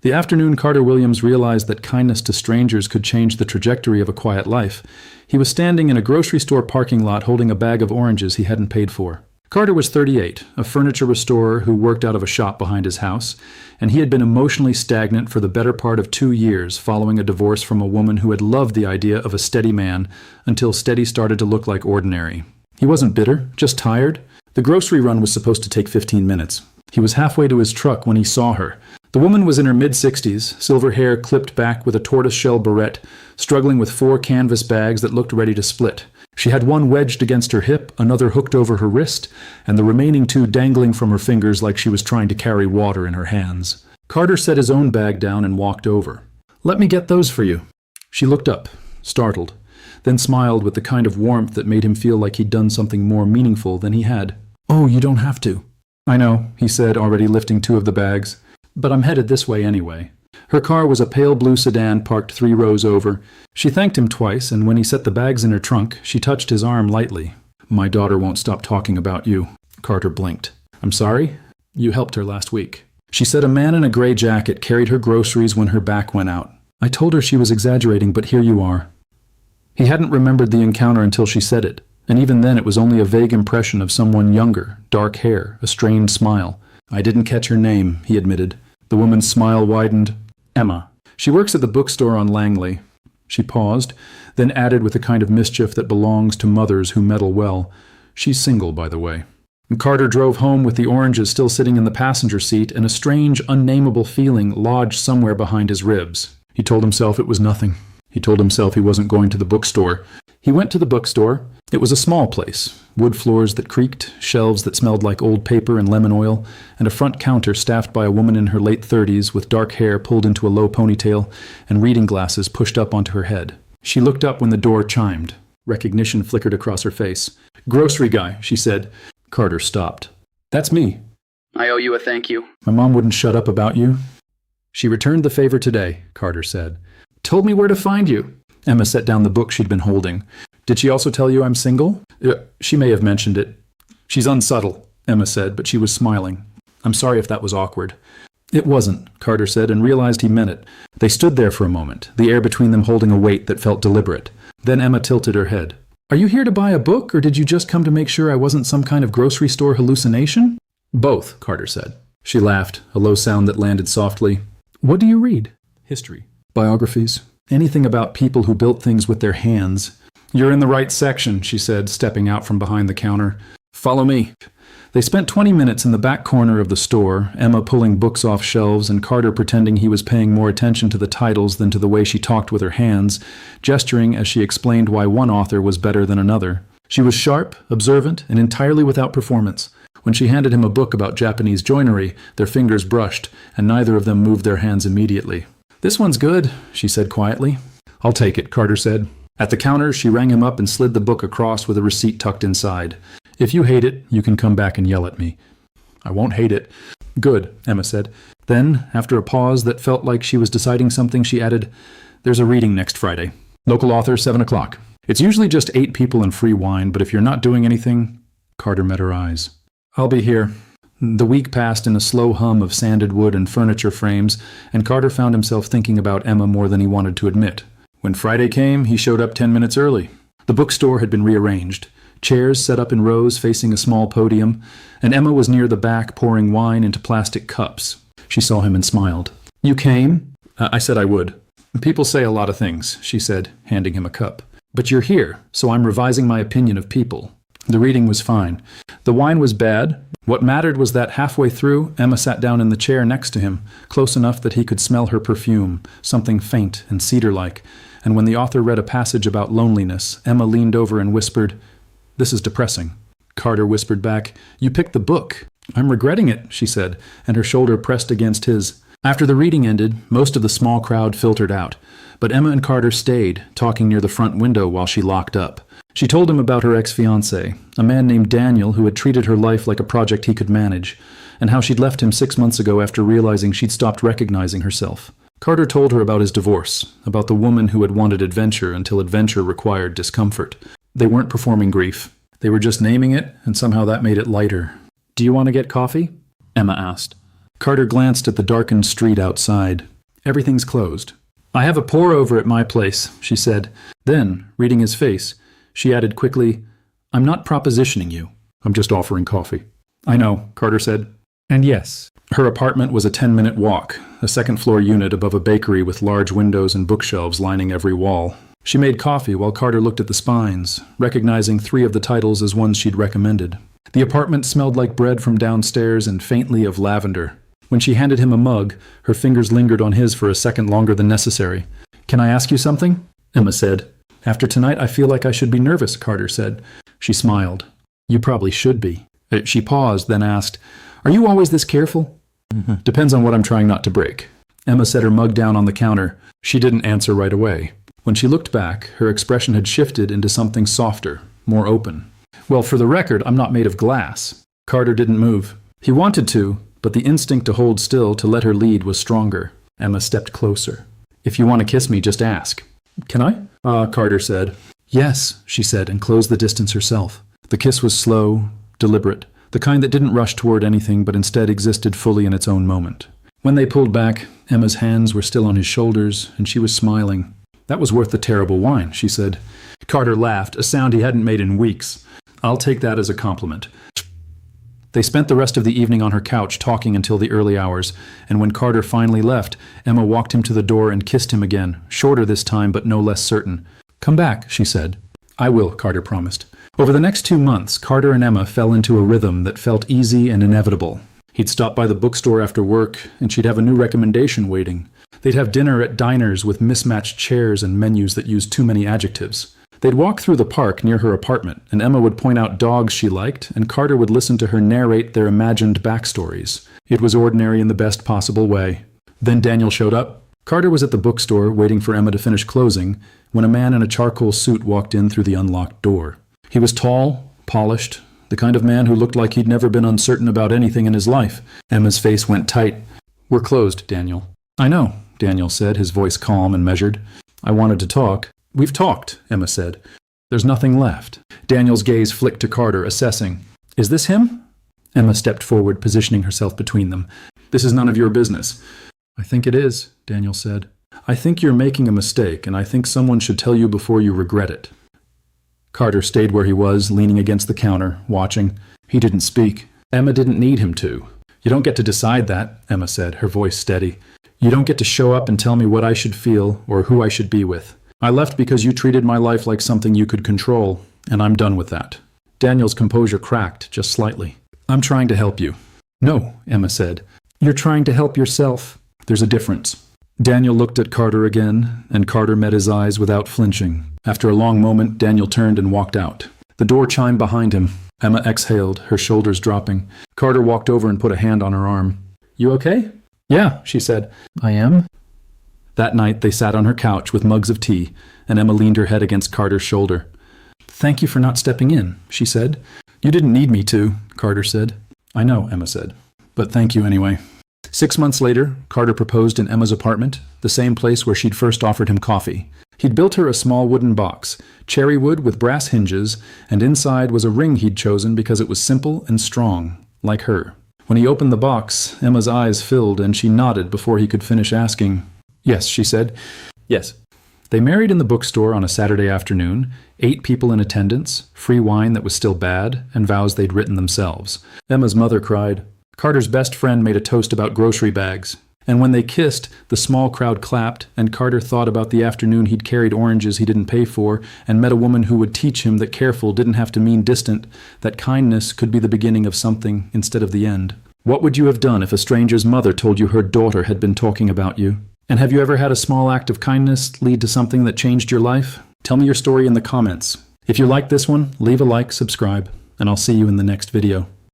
The afternoon Carter Williams realized that kindness to strangers could change the trajectory of a quiet life. He was standing in a grocery store parking lot holding a bag of oranges he hadn't paid for. Carter was 38, a furniture restorer who worked out of a shop behind his house, and he had been emotionally stagnant for the better part of 2 years following a divorce from a woman who had loved the idea of a steady man until steady started to look like ordinary. He wasn't bitter, just tired. The grocery run was supposed to take 15 minutes. He was halfway to his truck when he saw her. The woman was in her mid-60s, silver hair clipped back with a tortoiseshell barrette, struggling with 4 canvas bags that looked ready to split. She had one wedged against her hip, another hooked over her wrist, and the remaining 2 dangling from her fingers like she was trying to carry water in her hands. Carter set his own bag down and walked over. "Let me get those for you." She looked up, startled, then smiled with the kind of warmth that made him feel like he'd done something more meaningful than he had. "Oh, you don't have to." "I know," he said, already lifting 2 of the bags. "But I'm headed this way anyway." Her car was a pale blue sedan parked 3 rows over. She thanked him twice, and when he set the bags in her trunk, she touched his arm lightly. "My daughter won't stop talking about you." Carter blinked. "I'm sorry?" "You helped her last week." She said a man in a gray jacket carried her groceries when her back went out. "I told her she was exaggerating, but here you are." He hadn't remembered the encounter until she said it, and even then it was only a vague impression of someone younger, dark hair, a strained smile. "I didn't catch her name," he admitted. The woman's smile widened. "Emma. She works at the bookstore on Langley." She paused, then added with the kind of mischief that belongs to mothers who meddle well, "She's single, by the way." And Carter drove home with the oranges still sitting in the passenger seat and a strange, unnameable feeling lodged somewhere behind his ribs. He told himself it was nothing. He told himself he wasn't going to the bookstore. He went to the bookstore. It was a small place, wood floors that creaked, shelves that smelled like old paper and lemon oil, and a front counter staffed by a woman in her late 30s with dark hair pulled into a low ponytail and reading glasses pushed up onto her head. She looked up when the door chimed. Recognition flickered across her face. "Grocery guy," she said. Carter stopped. "That's me." "I owe you a thank you." "My mom wouldn't shut up about you." "She returned the favor today," Carter said. "Told me where to find you." Emma set down the book she'd been holding. "Did she also tell you I'm single?" She may have mentioned it." "She's unsubtle," Emma said, but she was smiling. "I'm sorry if that was awkward." "It wasn't," Carter said, and realized he meant it. They stood there for a moment, the air between them holding a weight that felt deliberate. Then Emma tilted her head. "Are you here to buy a book, or did you just come to make sure I wasn't some kind of grocery store hallucination?" "Both," Carter said. She laughed, a low sound that landed softly. "What do you read?" "History. Biographies. Anything about people who built things with their hands." "You're in the right section," she said, stepping out from behind the counter. "Follow me." They spent 20 minutes in the back corner of the store, Emma pulling books off shelves and Carter pretending he was paying more attention to the titles than to the way she talked with her hands, gesturing as she explained why one author was better than another. She was sharp, observant, and entirely without performance. When she handed him a book about Japanese joinery, their fingers brushed, and neither of them moved their hands immediately. "This one's good," she said quietly. "I'll take it," Carter said. At the counter, she rang him up and slid the book across with a receipt tucked inside. "If you hate it, you can come back and yell at me." "I won't hate it." "Good," Emma said. Then, after a pause that felt like she was deciding something, she added, "There's a reading next Friday. Local author, 7 o'clock. It's usually just 8 people and free wine, but if you're not doing anything—" Carter met her eyes. "I'll be here." The week passed in a slow hum of sanded wood and furniture frames, and Carter found himself thinking about Emma more than he wanted to admit. When Friday came, he showed up 10 minutes early. The bookstore had been rearranged. Chairs set up in rows facing a small podium, and Emma was near the back pouring wine into plastic cups. She saw him and smiled. "You came?" I said I would." "People say a lot of things," she said, handing him a cup. "But you're here, so I'm revising my opinion of people." The reading was fine. The wine was bad. What mattered was that halfway through, Emma sat down in the chair next to him, close enough that he could smell her perfume, something faint and cedar-like, and when the author read a passage about loneliness, Emma leaned over and whispered, "This is depressing." Carter whispered back, "You picked the book." "I'm regretting it," she said, and her shoulder pressed against his. After the reading ended, most of the small crowd filtered out, but Emma and Carter stayed, talking near the front window while she locked up. She told him about her ex-fiancé, a man named Daniel who had treated her life like a project he could manage, and how she'd left him 6 months ago after realizing she'd stopped recognizing herself. Carter told her about his divorce, about the woman who had wanted adventure until adventure required discomfort. They weren't performing grief. They were just naming it, and somehow that made it lighter. "Do you want to get coffee?" Emma asked. Carter glanced at the darkened street outside. Everything's closed. I have a pour-over at my place, she said. Then, reading his face, she added quickly, I'm not propositioning you. I'm just offering coffee. I know, Carter said. And yes. Her apartment was a 10-minute walk, a second-floor unit above a bakery with large windows and bookshelves lining every wall. She made coffee while Carter looked at the spines, recognizing 3 of the titles as ones she'd recommended. The apartment smelled like bread from downstairs and faintly of lavender. When she handed him a mug, her fingers lingered on his for a second longer than necessary. Can I ask you something? Emma said. After tonight, I feel like I should be nervous, Carter said. She smiled. You probably should be. She paused, then asked, Are you always this careful? Depends on what I'm trying not to break. Emma set her mug down on the counter. She didn't answer right away. When she looked back, her expression had shifted into something softer, more open. Well, for the record, I'm not made of glass. Carter didn't move. He wanted to, but the instinct to hold still, to let her lead, was stronger. Emma stepped closer. If you want to kiss me, just ask. Can I? Carter said. Yes, she said, and closed the distance herself. The kiss was slow, deliberate, the kind that didn't rush toward anything but instead existed fully in its own moment. When they pulled back, Emma's hands were still on his shoulders, and she was smiling. That was worth the terrible wine, she said. Carter laughed, a sound he hadn't made in weeks. I'll take that as a compliment. They spent the rest of the evening on her couch talking until the early hours, and when Carter finally left, Emma walked him to the door and kissed him again, shorter this time but no less certain. Come back, she said. I will, Carter promised. Over the next 2 months, Carter and Emma fell into a rhythm that felt easy and inevitable. He'd stop by the bookstore after work, and she'd have a new recommendation waiting. They'd have dinner at diners with mismatched chairs and menus that used too many adjectives. They'd walk through the park near her apartment, and Emma would point out dogs she liked, and Carter would listen to her narrate their imagined backstories. It was ordinary in the best possible way. Then Daniel showed up. Carter was at the bookstore waiting for Emma to finish closing when a man in a charcoal suit walked in through the unlocked door. He was tall, polished, the kind of man who looked like he'd never been uncertain about anything in his life. Emma's face went tight. We're closed, Daniel. I know, Daniel said, his voice calm and measured. I wanted to talk. We've talked, Emma said. There's nothing left. Daniel's gaze flicked to Carter, assessing. Is this him? Emma stepped forward, positioning herself between them. This is none of your business. I think it is, Daniel said. I think you're making a mistake, and I think someone should tell you before you regret it. Carter stayed where he was, leaning against the counter, watching. He didn't speak. Emma didn't need him to. You don't get to decide that, Emma said, her voice steady. You don't get to show up and tell me what I should feel or who I should be with. I left because you treated my life like something you could control, and I'm done with that. Daniel's composure cracked, just slightly. I'm trying to help you. No, Emma said. You're trying to help yourself. There's a difference. Daniel looked at Carter again, and Carter met his eyes without flinching. After a long moment, Daniel turned and walked out. The door chimed behind him. Emma exhaled, her shoulders dropping. Carter walked over and put a hand on her arm. You okay? Yeah, she said. I am. That night, they sat on her couch with mugs of tea, and Emma leaned her head against Carter's shoulder. Thank you for not stepping in, she said. You didn't need me to, Carter said. I know, Emma said. But thank you anyway. 6 months later, Carter proposed in Emma's apartment, the same place where she'd first offered him coffee. He'd built her a small wooden box, cherry wood with brass hinges, and inside was a ring he'd chosen because it was simple and strong, like her. When he opened the box, Emma's eyes filled, and she nodded before he could finish asking. Yes, she said. Yes. They married in the bookstore on a Saturday afternoon, 8 people in attendance, free wine that was still bad, and vows they'd written themselves. Emma's mother cried. Carter's best friend made a toast about grocery bags. And when they kissed, the small crowd clapped, and Carter thought about the afternoon he'd carried oranges he didn't pay for, and met a woman who would teach him that careful didn't have to mean distant, that kindness could be the beginning of something instead of the end. What would you have done if a stranger's mother told you her daughter had been talking about you? And have you ever had a small act of kindness lead to something that changed your life? Tell me your story in the comments. If you like this one, leave a like, subscribe, and I'll see you in the next video.